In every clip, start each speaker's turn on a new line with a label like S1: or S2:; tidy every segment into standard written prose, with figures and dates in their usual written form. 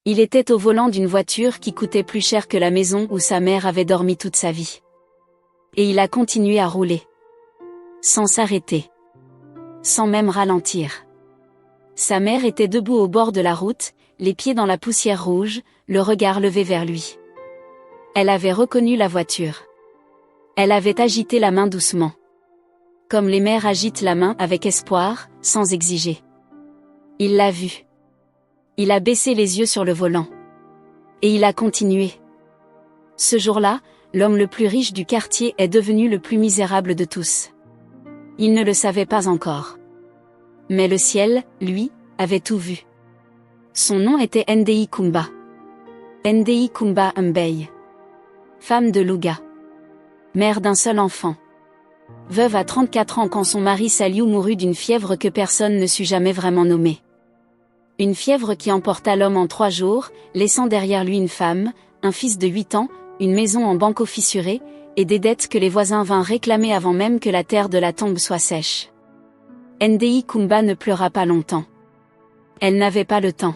S1: Il était au volant d'une voiture qui coûtait plus cher que la maison où sa mère avait dormi toute sa vie. Et il a continué à rouler. Sans s'arrêter. Sans même ralentir. Sa mère était debout au bord de la route, les pieds dans la poussière rouge, le regard levé vers lui. Elle avait reconnu la voiture. Elle avait agité la main doucement. Comme les mères agitent la main avec espoir, sans exiger. Il l'a vu. Il a baissé les yeux sur le volant. Et il a continué. Ce jour-là, l'homme le plus riche du quartier est devenu le plus misérable de tous. Il ne le savait pas encore. Mais le ciel, lui, avait tout vu. Son nom était Ndei Kumba. Ndei Kumba Mbey. Femme de Louga. Mère d'un seul enfant. Veuve à 34 ans quand son mari Saliou mourut d'une fièvre que personne ne sut jamais vraiment nommer. Une fièvre qui emporta l'homme en 3 jours, laissant derrière lui une femme, un fils de 8 ans, une maison en banco fissurée, et des dettes que les voisins vinrent réclamer avant même que la terre de la tombe soit sèche. Ndei Kumba ne pleura pas longtemps. Elle n'avait pas le temps.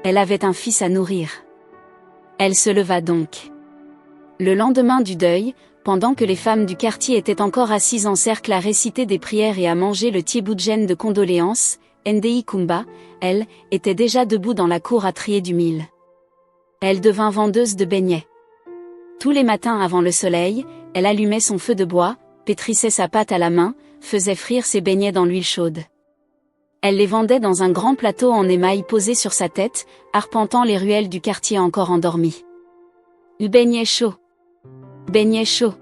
S1: Elle avait un fils à nourrir. Elle se leva donc. Le lendemain du deuil, pendant que les femmes du quartier étaient encore assises en cercle à réciter des prières et à manger le tieboudjen de condoléances, Ndei Kumba, elle, était déjà debout dans la cour à trier du mil. Elle devint vendeuse de beignets. Tous les matins avant le soleil, elle allumait son feu de bois, pétrissait sa pâte à la main, faisait frire ses beignets dans l'huile chaude. Elle les vendait dans un grand plateau en émail posé sur sa tête, arpentant les ruelles du quartier encore endormi. Beignet chaud. Beignet chaud.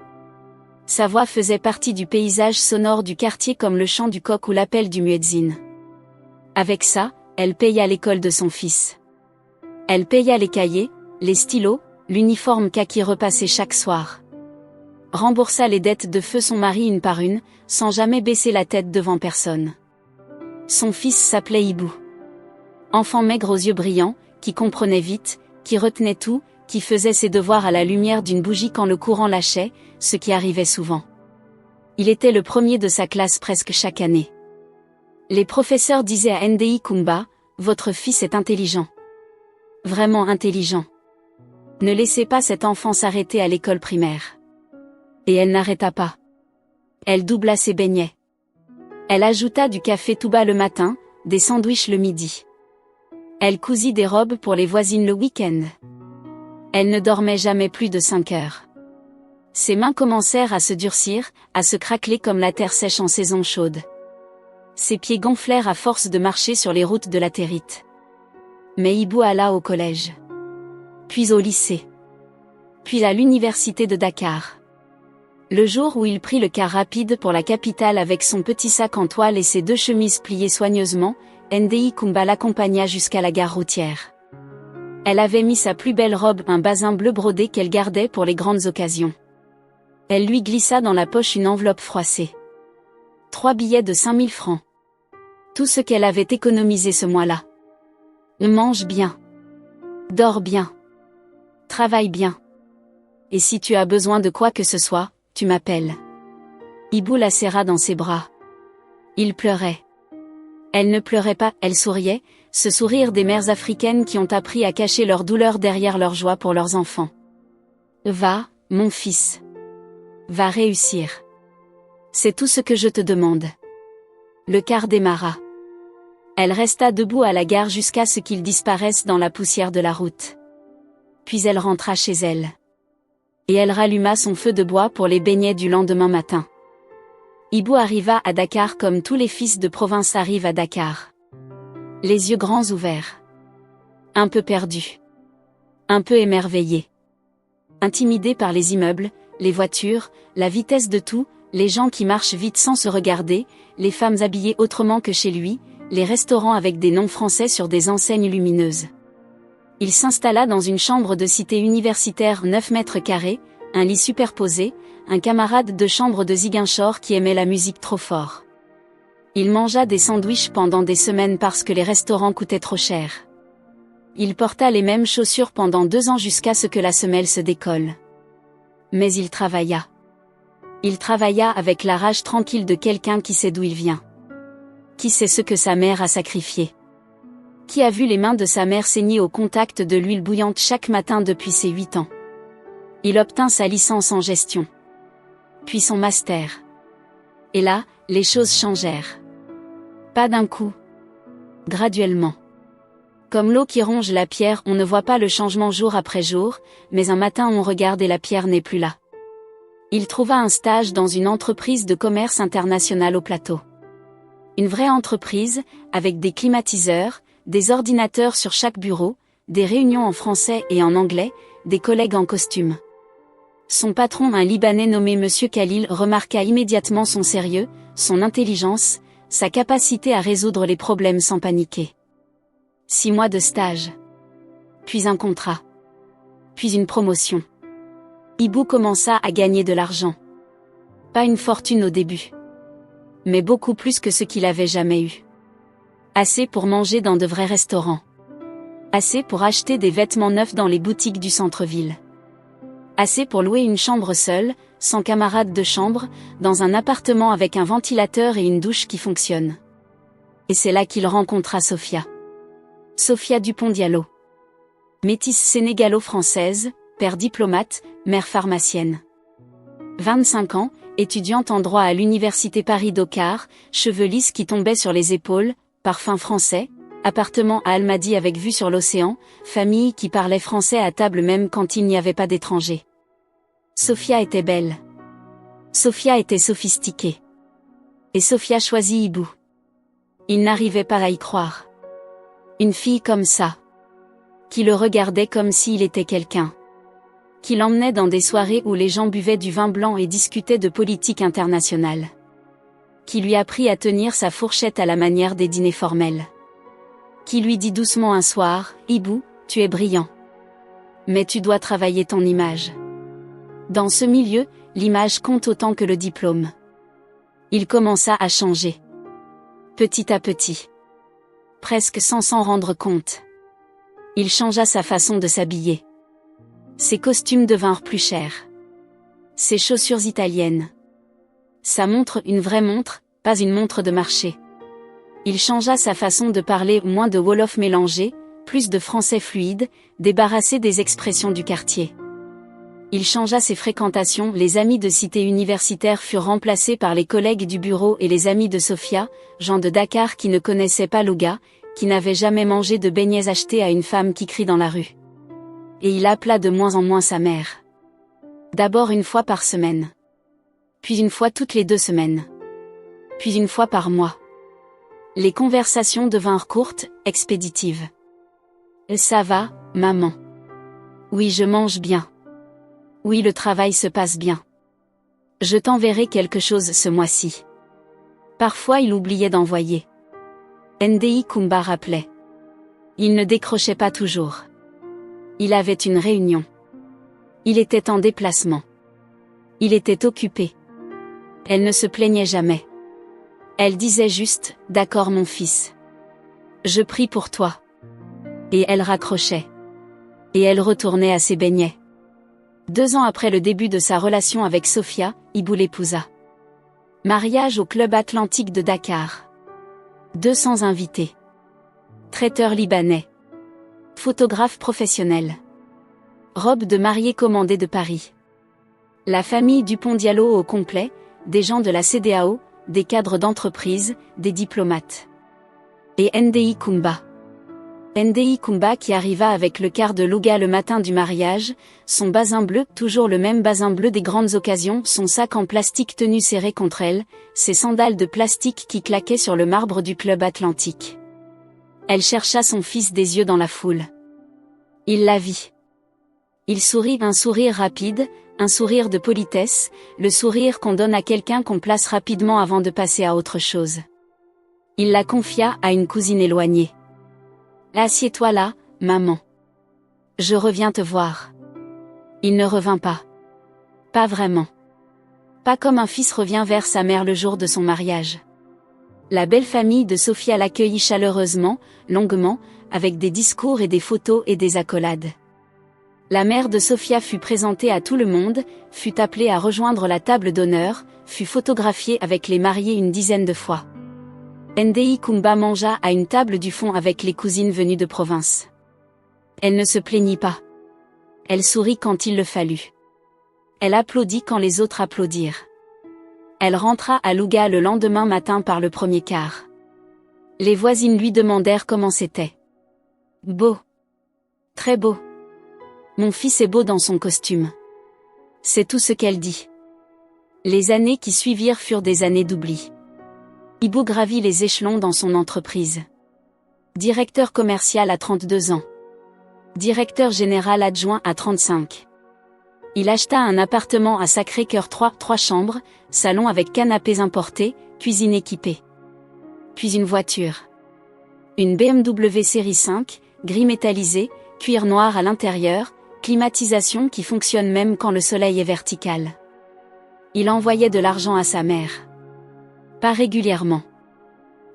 S1: Sa voix faisait partie du paysage sonore du quartier comme le chant du coq ou l'appel du muezzin. Avec ça, elle paya l'école de son fils. Elle paya les cahiers, les stylos, l'uniforme kaki repassé chaque soir. Remboursa les dettes de feu son mari une par une, sans jamais baisser la tête devant personne. Son fils s'appelait Hibou. Enfant maigre aux yeux brillants, qui comprenait vite, qui retenait tout, qui faisait ses devoirs à la lumière d'une bougie quand le courant lâchait, ce qui arrivait souvent. Il était le premier de sa classe presque chaque année. Les professeurs disaient à Ndei Kumba, « Votre fils est intelligent. Vraiment intelligent. Ne laissez pas cet enfant s'arrêter à l'école primaire. » Et elle n'arrêta pas. Elle doubla ses beignets. Elle ajouta du café tout bas le matin, des sandwichs le midi. Elle cousit des robes pour les voisines le week-end. Elle ne dormait jamais plus de 5 heures. Ses mains commencèrent à se durcir, à se craqueler comme la terre sèche en saison chaude. Ses pieds gonflèrent à force de marcher sur les routes de latérite. Mais Hibou alla au collège. Puis au lycée. Puis à l'université de Dakar. Le jour où il prit le car rapide pour la capitale avec son petit sac en toile et ses 2 chemises pliées soigneusement, Ndei Kumba l'accompagna jusqu'à la gare routière. Elle avait mis sa plus belle robe, un basin bleu brodé qu'elle gardait pour les grandes occasions. Elle lui glissa dans la poche une enveloppe froissée. 3 billets de 5000 francs. Tout ce qu'elle avait économisé ce mois-là. Mange bien. Dors bien. Travaille bien. Et si tu as besoin de quoi que ce soit, tu m'appelles. Hibou la serra dans ses bras. Il pleurait. Elle ne pleurait pas, elle souriait, ce sourire des mères africaines qui ont appris à cacher leur douleur derrière leur joie pour leurs enfants. Va, mon fils. Va réussir. C'est tout ce que je te demande. Le car démarra. Elle resta debout à la gare jusqu'à ce qu'il disparaisse dans la poussière de la route. Puis elle rentra chez elle. Et elle ralluma son feu de bois pour les beignets du lendemain matin. Hibou arriva à Dakar comme tous les fils de province arrivent à Dakar. Les yeux grands ouverts. Un peu perdu. Un peu émerveillé. Intimidé par les immeubles, les voitures, la vitesse de tout, les gens qui marchent vite sans se regarder, les femmes habillées autrement que chez lui, les restaurants avec des noms français sur des enseignes lumineuses. Il s'installa dans une chambre de cité universitaire 9 mètres carrés, un lit superposé, un camarade de chambre de Ziguinchor qui aimait la musique trop fort. Il mangea des sandwichs pendant des semaines parce que les restaurants coûtaient trop cher. Il porta les mêmes chaussures pendant 2 ans jusqu'à ce que la semelle se décolle. Mais il travailla. Il travailla avec la rage tranquille de quelqu'un qui sait d'où il vient. Qui sait ce que sa mère a sacrifié. Qui a vu les mains de sa mère saigner au contact de l'huile bouillante chaque matin depuis ses 8 ans? Il obtint sa licence en gestion. Puis son master. Et là, les choses changèrent. Pas d'un coup. Graduellement. Comme l'eau qui ronge la pierre, on ne voit pas le changement jour après jour, mais un matin on regarde et la pierre n'est plus là. Il trouva un stage dans une entreprise de commerce international au plateau. Une vraie entreprise, avec des climatiseurs, des ordinateurs sur chaque bureau, des réunions en français et en anglais, des collègues en costume. Son patron, un Libanais nommé Monsieur Khalil, remarqua immédiatement son sérieux, son intelligence, sa capacité à résoudre les problèmes sans paniquer. 6 mois de stage. Puis un contrat. Puis une promotion. Ibou commença à gagner de l'argent. Pas une fortune au début. Mais beaucoup plus que ce qu'il avait jamais eu. Assez pour manger dans de vrais restaurants. Assez pour acheter des vêtements neufs dans les boutiques du centre-ville. Assez pour louer une chambre seule, sans camarade de chambre, dans un appartement avec un ventilateur et une douche qui fonctionne. Et c'est là qu'il rencontra Sophia. Sophia Dupont-Diallo. Métisse sénégalo-française, père diplomate, mère pharmacienne. 25 ans, étudiante en droit à l'université Paris-Dakar, cheveux lisses qui tombaient sur les épaules, parfum français, appartement à Almadies avec vue sur l'océan, famille qui parlait français à table même quand il n'y avait pas d'étrangers. Sophia était belle. Sophia était sophistiquée. Et Sophia choisit Ibou. Il n'arrivait pas à y croire. Une fille comme ça. Qui le regardait comme s'il était quelqu'un. Qui l'emmenait dans des soirées où les gens buvaient du vin blanc et discutaient de politique internationale. Qui lui apprit à tenir sa fourchette à la manière des dîners formels. Qui lui dit doucement un soir, « Ibou, tu es brillant. Mais tu dois travailler ton image. » Dans ce milieu, l'image compte autant que le diplôme. Il commença à changer. Petit à petit. Presque sans s'en rendre compte. Il changea sa façon de s'habiller. Ses costumes devinrent plus chers. Ses chaussures italiennes. Sa montre, une vraie montre, pas une montre de marché. Il changea sa façon de parler, moins de wolof mélangé, plus de français fluide, débarrassé des expressions du quartier. Il changea ses fréquentations, les amis de cité universitaire furent remplacés par les collègues du bureau et les amis de Sophia, gens de Dakar qui ne connaissaient pas Louga, qui n'avaient jamais mangé de beignets achetés à une femme qui crie dans la rue. Et il appela de moins en moins sa mère. D'abord une fois par semaine. Puis une fois toutes les 2 semaines. Puis une fois par mois. Les conversations devinrent courtes, expéditives. « Ça va, maman. Oui, je mange bien. Oui, le travail se passe bien. Je t'enverrai quelque chose ce mois-ci. » Parfois il oubliait d'envoyer. Ndi Kumba rappelait. Il ne décrochait pas toujours. Il avait une réunion. Il était en déplacement. Il était occupé. Elle ne se plaignait jamais. Elle disait juste, « D'accord mon fils. Je prie pour toi. » Et elle raccrochait. Et elle retournait à ses beignets. 2 ans après le début de sa relation avec Sophia, Ibou l'épousa. Mariage au Club Atlantique de Dakar. 200 invités. Traiteur libanais. Photographe professionnel. Robe de mariée commandée de Paris. La famille Dupont-Diallo au complet, des gens de la CEDEAO, des cadres d'entreprise, des diplomates. Et Ndi Kumba. Ndi Kumba qui arriva avec le quart de Louga le matin du mariage, son basin bleu, toujours le même basin bleu des grandes occasions, son sac en plastique tenu serré contre elle, ses sandales de plastique qui claquaient sur le marbre du Club Atlantique. Elle chercha son fils des yeux dans la foule. Il la vit. Il sourit, un sourire rapide, un sourire de politesse, le sourire qu'on donne à quelqu'un qu'on place rapidement avant de passer à autre chose. Il la confia à une cousine éloignée. « Assieds-toi là, maman. Je reviens te voir. » Il ne revint pas. Pas vraiment. Pas comme un fils revient vers sa mère le jour de son mariage. La belle famille de Sophia l'accueillit chaleureusement, longuement, avec des discours et des photos et des accolades. La mère de Sophia fut présentée à tout le monde, fut appelée à rejoindre la table d'honneur, fut photographiée avec les mariés une dizaine de fois. Ndei Kumba mangea à une table du fond avec les cousines venues de province. Elle ne se plaignit pas. Elle sourit quand il le fallut. Elle applaudit quand les autres applaudirent. Elle rentra à Louga le lendemain matin par le premier car. Les voisines lui demandèrent comment c'était. Beau. Très beau. Mon fils est beau dans son costume. C'est tout ce qu'elle dit. Les années qui suivirent furent des années d'oubli. Ibou gravit les échelons dans son entreprise. Directeur commercial à 32 ans. Directeur général adjoint à 35. Il acheta un appartement à Sacré-Cœur 3 chambres, salon avec canapés importés, cuisine équipée. Puis une voiture. Une BMW série 5, gris métallisé, cuir noir à l'intérieur, climatisation qui fonctionne même quand le soleil est vertical. Il envoyait de l'argent à sa mère. Pas régulièrement.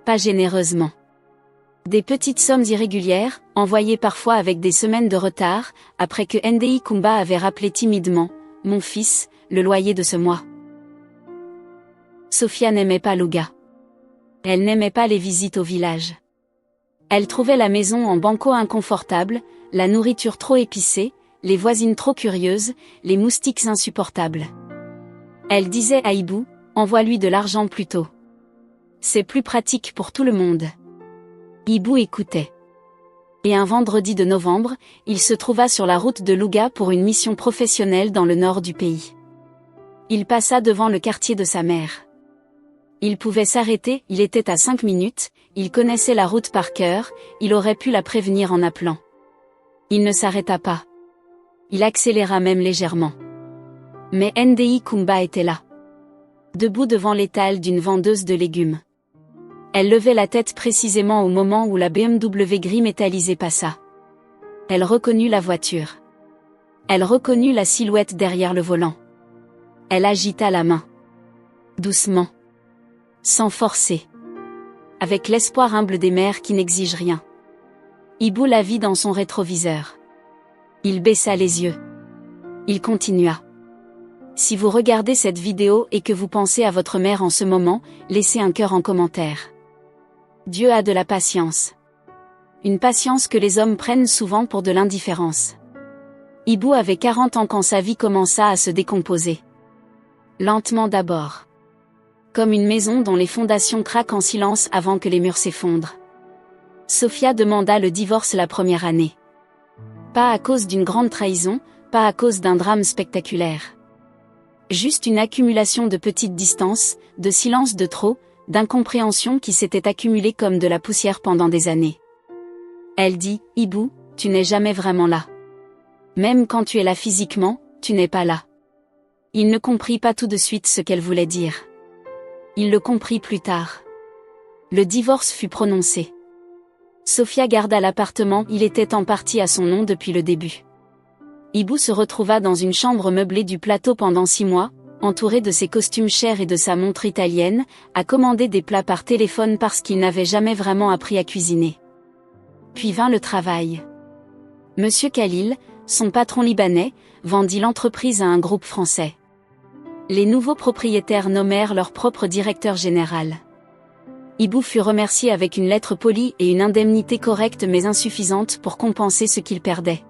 S1: Pas généreusement. Des petites sommes irrégulières, envoyées parfois avec des semaines de retard, après que Ndei Kumba avait rappelé timidement « Mon fils, le loyer de ce mois ». Sophia n'aimait pas Louga. Elle n'aimait pas les visites au village. Elle trouvait la maison en banco inconfortable, la nourriture trop épicée, les voisines trop curieuses, les moustiques insupportables. Elle disait à Ibou « Envoie-lui de l'argent plus tôt. C'est plus pratique pour tout le monde ». Ibou écoutait. Et un vendredi de novembre, il se trouva sur la route de Louga pour une mission professionnelle dans le nord du pays. Il passa devant le quartier de sa mère. Il pouvait s'arrêter, il était à 5 minutes, il connaissait la route par cœur, il aurait pu la prévenir en appelant. Il ne s'arrêta pas. Il accéléra même légèrement. Mais Ndei Kumba était là. Debout devant l'étal d'une vendeuse de légumes. Elle levait la tête précisément au moment où la BMW gris métallisé passa. Elle reconnut la voiture. Elle reconnut la silhouette derrière le volant. Elle agita la main. Doucement. Sans forcer. Avec l'espoir humble des mères qui n'exigent rien. Ibou la vit dans son rétroviseur. Il baissa les yeux. Il continua. Si vous regardez cette vidéo et que vous pensez à votre mère en ce moment, laissez un cœur en commentaire. Dieu a de la patience. Une patience que les hommes prennent souvent pour de l'indifférence. Ibou avait 40 ans quand sa vie commença à se décomposer. Lentement d'abord. Comme une maison dont les fondations craquent en silence avant que les murs s'effondrent. Sophia demanda le divorce la première année. Pas à cause d'une grande trahison, pas à cause d'un drame spectaculaire. Juste une accumulation de petites distances, de silence de trop, d'incompréhension qui s'était accumulée comme de la poussière pendant des années. Elle dit, « Ibou, tu n'es jamais vraiment là. Même quand tu es là physiquement, tu n'es pas là. » Il ne comprit pas tout de suite ce qu'elle voulait dire. Il le comprit plus tard. Le divorce fut prononcé. Sophia garda l'appartement, il était en partie à son nom depuis le début. Ibou se retrouva dans une chambre meublée du plateau pendant 6 mois, entouré de ses costumes chers et de sa montre italienne, à commander des plats par téléphone parce qu'il n'avait jamais vraiment appris à cuisiner. Puis vint le travail. Monsieur Khalil, son patron libanais, vendit l'entreprise à un groupe français. Les nouveaux propriétaires nommèrent leur propre directeur général. Ibou fut remercié avec une lettre polie et une indemnité correcte mais insuffisante pour compenser ce qu'il perdait.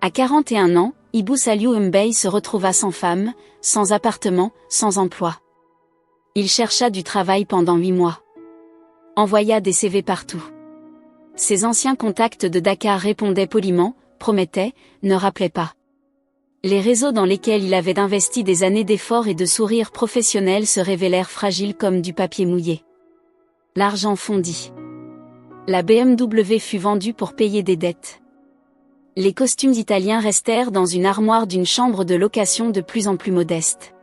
S1: À 41 ans, Ibou Saliou Mbey se retrouva sans femme, sans appartement, sans emploi. Il chercha du travail pendant 8 mois. Envoya des CV partout. Ses anciens contacts de Dakar répondaient poliment, promettaient, ne rappelaient pas. Les réseaux dans lesquels il avait investi des années d'efforts et de sourires professionnels se révélèrent fragiles comme du papier mouillé. L'argent fondit. La BMW fut vendue pour payer des dettes. Les costumes italiens restèrent dans une armoire d'une chambre de location de plus en plus modeste.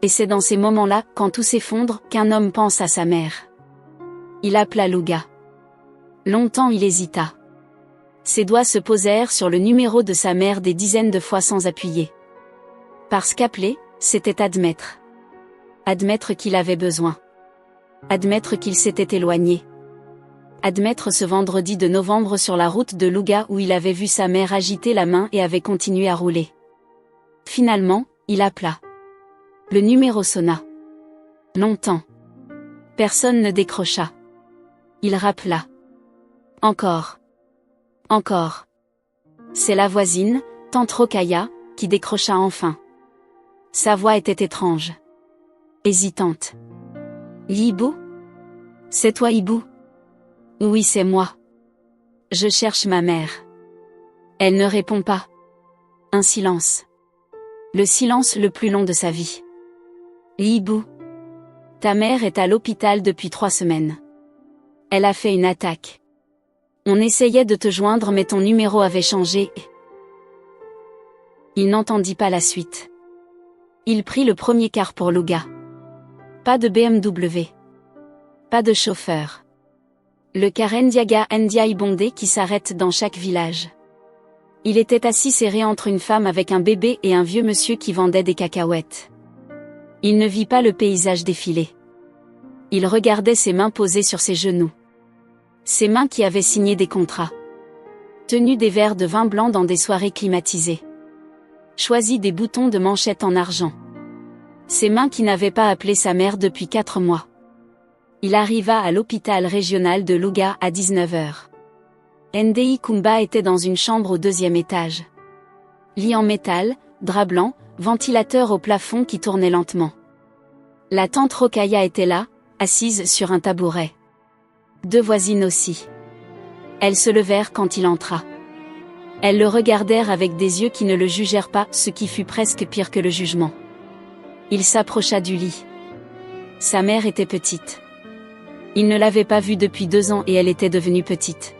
S1: Et c'est dans ces moments-là, quand tout s'effondre, qu'un homme pense à sa mère. Il appela Louga. Longtemps il hésita. Ses doigts se posèrent sur le numéro de sa mère des dizaines de fois sans appuyer. Parce qu'appeler, c'était admettre. Admettre qu'il avait besoin. Admettre qu'il s'était éloigné. Admettre ce vendredi de novembre sur la route de Louga où il avait vu sa mère agiter la main et avait continué à rouler. Finalement, il appela. Le numéro sonna. Longtemps. Personne ne décrocha. Il rappela. Encore. Encore. C'est la voisine, tante Rokhaya, qui décrocha enfin. Sa voix était étrange. Hésitante. Ibou? C'est toi Ibou? Oui, c'est moi. Je cherche ma mère. Elle ne répond pas. Un silence. Le silence le plus long de sa vie. Ibou. Ta mère est à l'hôpital depuis 3 semaines. Elle a fait une attaque. On essayait de te joindre mais ton numéro avait changé. Il n'entendit pas la suite. Il prit le premier car pour Louga. Pas de BMW. Pas de chauffeur. Le car Ndiaga Ndiaye bondé qui s'arrête dans chaque village. Il était assis serré entre une femme avec un bébé et un vieux monsieur qui vendait des cacahuètes. Il ne vit pas le paysage défiler. Il regardait ses mains posées sur ses genoux. Ses mains qui avaient signé des contrats. Tenu des verres de vin blanc dans des soirées climatisées. Choisi des boutons de manchette en argent. Ses mains qui n'avaient pas appelé sa mère depuis 4 mois. Il arriva à l'hôpital régional de Louga à 19h. Ndéyi Koumba était dans une chambre au 2e étage. Lit en métal, drap blanc, ventilateur au plafond qui tournait lentement. La tante Rokhaya était là, assise sur un tabouret. 2 voisines aussi. Elles se levèrent quand il entra. Elles le regardèrent avec des yeux qui ne le jugèrent pas, ce qui fut presque pire que le jugement. Il s'approcha du lit. Sa mère était petite. Il ne l'avait pas vue depuis 2 ans et elle était devenue petite.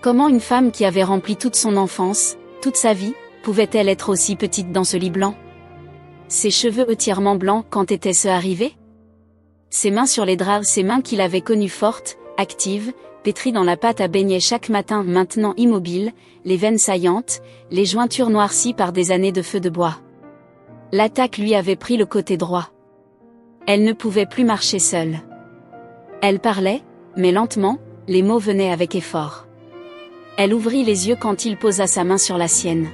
S1: Comment une femme qui avait rempli toute son enfance, toute sa vie, pouvait-elle être aussi petite dans ce lit blanc? Ses cheveux entièrement blancs quand était-ce arrivé? Ses mains sur les draps, ses mains qu'il avait connues fortes, actives, pétries dans la pâte à beignet chaque matin, maintenant immobiles, les veines saillantes, les jointures noircies par des années de feu de bois. L'attaque lui avait pris le côté droit. Elle ne pouvait plus marcher seule. Elle parlait, mais lentement, les mots venaient avec effort. Elle ouvrit les yeux quand il posa sa main sur la sienne.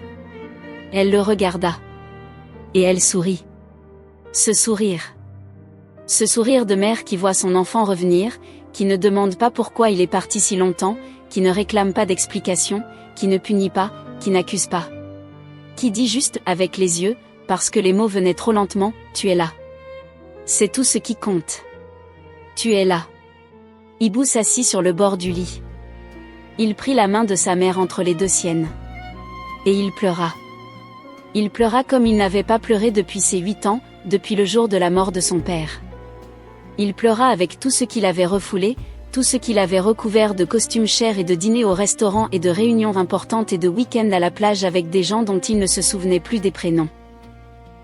S1: Elle le regarda. Et elle sourit. Ce sourire. Ce sourire de mère qui voit son enfant revenir, qui ne demande pas pourquoi il est parti si longtemps, qui ne réclame pas d'explication, qui ne punit pas, qui n'accuse pas. Qui dit juste, avec les yeux, parce que les mots venaient trop lentement, tu es là. C'est tout ce qui compte. Tu es là. Ibou s'assit sur le bord du lit. Il prit la main de sa mère entre les 2 siennes. Et il pleura. Il pleura comme il n'avait pas pleuré depuis ses 8 ans, depuis le jour de la mort de son père. Il pleura avec tout ce qu'il avait refoulé, tout ce qu'il avait recouvert de costumes chers et de dîners au restaurant et de réunions importantes et de week-ends à la plage avec des gens dont il ne se souvenait plus des prénoms.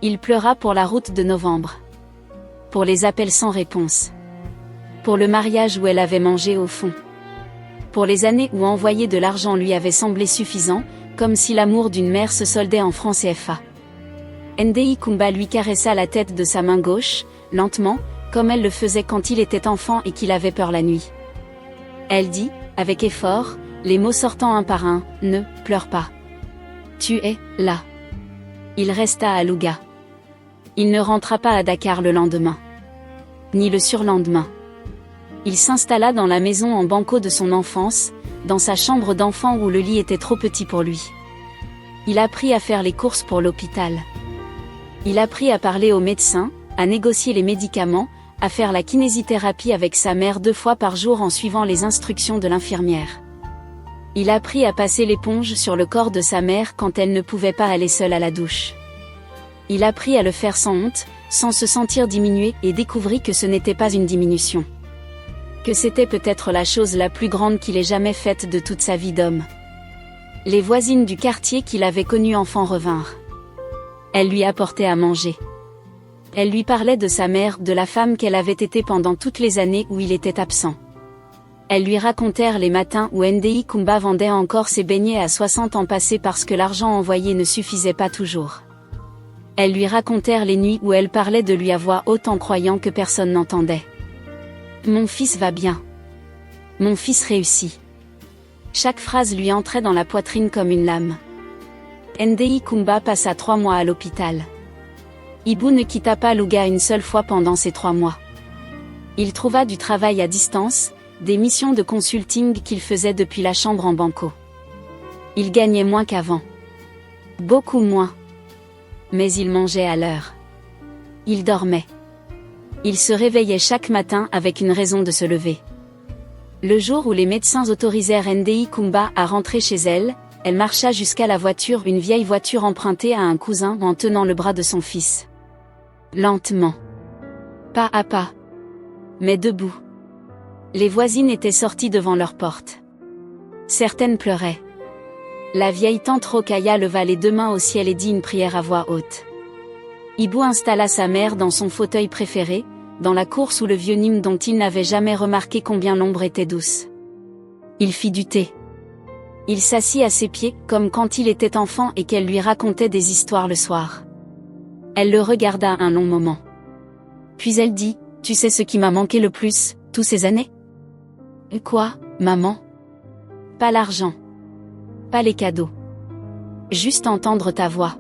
S1: Il pleura pour la route de novembre. Pour les appels sans réponse. Pour le mariage où elle avait mangé au fond. Pour les années où envoyer de l'argent lui avait semblé suffisant, comme si l'amour d'une mère se soldait en francs CFA. Ndéyi Koumba lui caressa la tête de sa main gauche, lentement, comme elle le faisait quand il était enfant et qu'il avait peur la nuit. Elle dit, avec effort, les mots sortant un par un, « Ne pleure pas. Tu es là. » Il resta à Louga. Il ne rentra pas à Dakar le lendemain. Ni le surlendemain. Il s'installa dans la maison en banco de son enfance, dans sa chambre d'enfant où le lit était trop petit pour lui. Il apprit à faire les courses pour l'hôpital. Il apprit à parler aux médecins, à négocier les médicaments, à faire la kinésithérapie avec sa mère 2 fois par jour en suivant les instructions de l'infirmière. Il apprit à passer l'éponge sur le corps de sa mère quand elle ne pouvait pas aller seule à la douche. Il apprit à le faire sans honte, sans se sentir diminué et découvrit que ce n'était pas une diminution. Que c'était peut-être la chose la plus grande qu'il ait jamais faite de toute sa vie d'homme. Les voisines du quartier qu'il avait connues enfant revinrent. Elles lui apportaient à manger. Elle lui parlait de sa mère, de la femme qu'elle avait été pendant toutes les années où il était absent. Elles lui racontèrent les matins où Ndéyi Koumba vendait encore ses beignets à 60 ans passés parce que l'argent envoyé ne suffisait pas toujours. Elles lui racontèrent les nuits où elle parlait de lui à voix haute en croyant que personne n'entendait. Mon fils va bien. Mon fils réussit. Chaque phrase lui entrait dans la poitrine comme une lame. Ndéyi Koumba passa 3 mois à l'hôpital. Ibou ne quitta pas Louga une seule fois pendant ces 3 mois. Il trouva du travail à distance, des missions de consulting qu'il faisait depuis la chambre en banco. Il gagnait moins qu'avant. Beaucoup moins. Mais il mangeait à l'heure. Il dormait. Il se réveillait chaque matin avec une raison de se lever. Le jour où les médecins autorisèrent Ndei Kumba à rentrer chez elle, elle marcha jusqu'à la voiture, une vieille voiture empruntée à un cousin, en tenant le bras de son fils. Lentement. Pas à pas. Mais debout. Les voisines étaient sorties devant leur porte. Certaines pleuraient. La vieille tante Rokaya leva les 2 mains au ciel et dit une prière à voix haute. Ibu installa sa mère dans son fauteuil préféré, dans la cour sous le vieux Nîmes dont il n'avait jamais remarqué combien l'ombre était douce. Il fit du thé. Il s'assit à ses pieds, comme quand il était enfant et qu'elle lui racontait des histoires le soir. Elle le regarda un long moment. Puis elle dit, « Tu sais ce qui m'a manqué le plus, tous ces années ?»« Quoi, maman ?»« Pas l'argent. Pas les cadeaux. Juste entendre ta voix.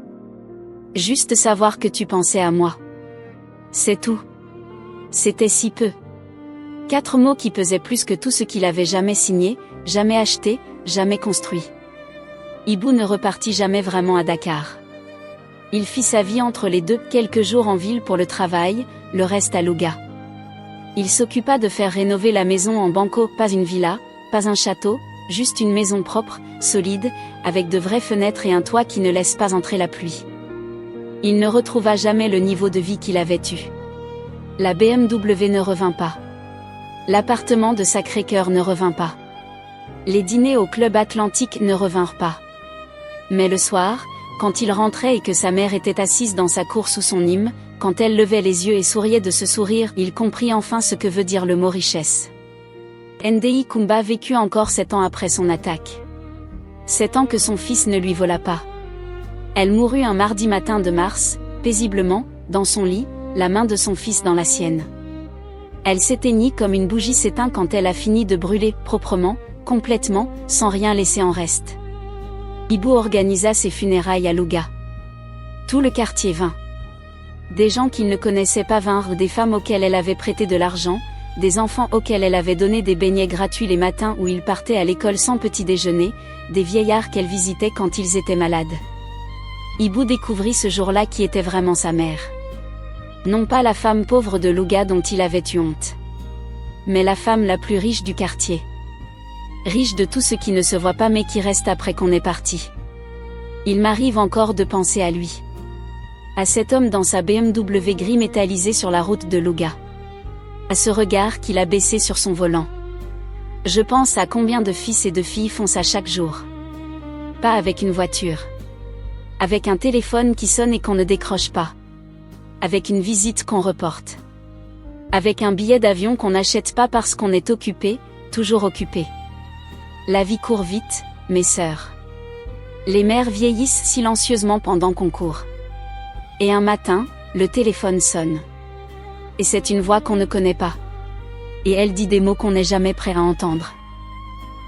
S1: Juste savoir que tu pensais à moi. C'est tout. » C'était si peu. 4 mots qui pesaient plus que tout ce qu'il avait jamais signé, jamais acheté, jamais construit. Ibu ne repartit jamais vraiment à Dakar. Il fit sa vie entre les deux, quelques jours en ville pour le travail, le reste à Louga. Il s'occupa de faire rénover la maison en banco, pas une villa, pas un château, juste une maison propre, solide, avec de vraies fenêtres et un toit qui ne laisse pas entrer la pluie. Il ne retrouva jamais le niveau de vie qu'il avait eu. La BMW ne revint pas. L'appartement de Sacré-Cœur ne revint pas. Les dîners au club Atlantique ne revinrent pas. Mais le soir, quand il rentrait et que sa mère était assise dans sa cour sous son hymne, quand elle levait les yeux et souriait de ce sourire, il comprit enfin ce que veut dire le mot richesse. Ndei Kumba vécut encore 7 ans après son attaque. 7 ans que son fils ne lui vola pas. Elle mourut un mardi matin de mars, paisiblement, dans son lit, la main de son fils dans la sienne. Elle s'éteignit comme une bougie s'éteint quand elle a fini de brûler, proprement, complètement, sans rien laisser en reste. Ibu organisa ses funérailles à Louga. Tout le quartier vint. Des gens qu'il ne connaissait pas vinrent, des femmes auxquelles elle avait prêté de l'argent, des enfants auxquels elle avait donné des beignets gratuits les matins où ils partaient à l'école sans petit déjeuner, des vieillards qu'elle visitait quand ils étaient malades. Ibu découvrit ce jour-là qui était vraiment sa mère. Non pas la femme pauvre de Louga dont il avait eu honte. Mais la femme la plus riche du quartier. Riche de tout ce qui ne se voit pas mais qui reste après qu'on est parti. Il m'arrive encore de penser à lui. À cet homme dans sa BMW gris métallisé sur la route de Louga. À ce regard qu'il a baissé sur son volant. Je pense à combien de fils et de filles font ça chaque jour. Pas avec une voiture. Avec un téléphone qui sonne et qu'on ne décroche pas. Avec une visite qu'on reporte. Avec un billet d'avion qu'on n'achète pas parce qu'on est occupé, toujours occupé. La vie court vite, mes sœurs. Les mères vieillissent silencieusement pendant qu'on court. Et un matin, le téléphone sonne. Et c'est une voix qu'on ne connaît pas. Et elle dit des mots qu'on n'est jamais prêt à entendre.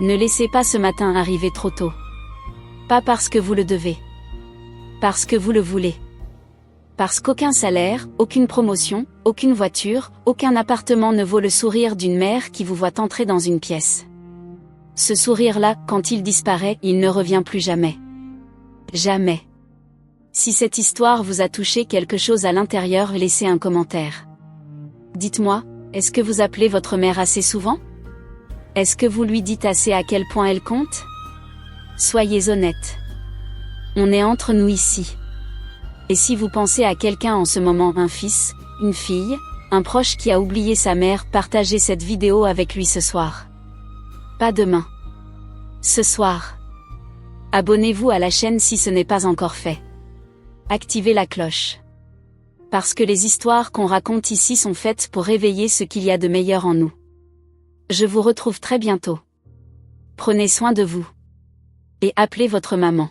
S1: Ne laissez pas ce matin arriver trop tôt. Pas parce que vous le devez. Parce que vous le voulez. Parce qu'aucun salaire, aucune promotion, aucune voiture, aucun appartement ne vaut le sourire d'une mère qui vous voit entrer dans une pièce. Ce sourire-là, quand il disparaît, il ne revient plus jamais. Jamais. Si cette histoire vous a touché quelque chose à l'intérieur, laissez un commentaire. Dites-moi, est-ce que vous appelez votre mère assez souvent? Est-ce que vous lui dites assez à quel point elle compte? Soyez honnête. On est entre nous ici. Et si vous pensez à quelqu'un en ce moment, un fils, une fille, un proche qui a oublié sa mère, partagez cette vidéo avec lui ce soir. Pas demain. Ce soir. Abonnez-vous à la chaîne si ce n'est pas encore fait. Activez la cloche. Parce que les histoires qu'on raconte ici sont faites pour réveiller ce qu'il y a de meilleur en nous. Je vous retrouve très bientôt. Prenez soin de vous. Et appelez votre maman.